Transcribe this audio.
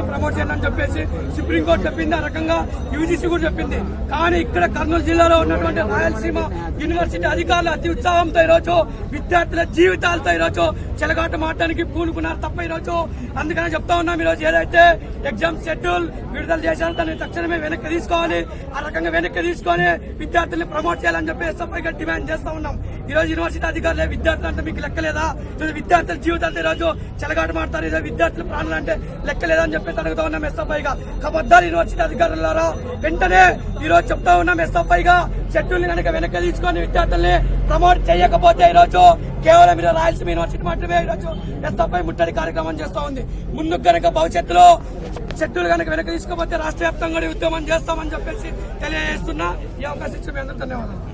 Promote చేయాలని చెప్పేసి supreme court చెప్పింది, ఆ రకంగా యూజీసీ కూడా చెప్పింది. కానీ ఇక్కడ కర్నూలు జిల్లాలో ఉన్నటువంటి రాయలసీమ యూనివర్సిటీ అధికారులు అతి ఉత్సాహంతో ఈరోజు విద్యార్థుల జీవితాలతో ఈరోజు చెలగాట మాడడానికి పూనుకున్నారు తప్ప ఈరోజు. అందుకనే చెప్తా ఉన్నాం, ఈరోజు ఏదైతే ఎగ్జామ్ షెడ్యూల్ విడుదల చేశారో దాన్ని తక్షణమే వెనక్కి తీసుకోవాలి. ఆ రకంగా వెనక్కి తీసుకొని విద్యార్థుల్ని ప్రమోట్ చేయాలని చెప్పి ఎస్ఎఫ్ఐగా డిమాండ్ చేస్తా ఉన్నాం. ఈ రోజు యూనివర్సిటీ అధికారులే విద్యార్థులు అంటే మీకు లెక్కలేదా? విద్యార్థుల జీవితాలతో ఈరోజు చెలగాట మాడతారు, ఈరోజు విద్యార్థుల ప్రాణాలు అంటే లెక్కలేదా అని చెప్పేసి అడుగుతా ఉన్నాం ఎస్ఎఫ్ఐగా. ఖబర్దార్ యూనివర్సిటీ అధికారులారా, వెంటనే ఈ రోజు చెప్తా ఉన్నాం ఎస్ఎఫ్ఐగా, షెడ్యూల్ ని కనుక వెనక్కి తీసుకొని విద్యార్థుల్ని ప్రమోట్ చేయకపోతే ఈరోజు కేవలం మీరు రాయలసీమ యూనివర్సిటీ మాత్రమే ఈరోజు ఎస్ఎఫ్ఐ ముట్టడి కార్యక్రమం చేస్తా ఉంది. ముందుకు కనుక భవిష్యత్తులో షెడ్యూల్ కనుక వెనక్కి తీసుకోకపోతే రాష్ట్ర వ్యాప్తంగా ఉద్యమం చేస్తామని చెప్పేసి తెలియజేస్తున్నా. ఈ అవకాశం ఇచ్చిన మీ అందరూ ధన్యవాదాలు.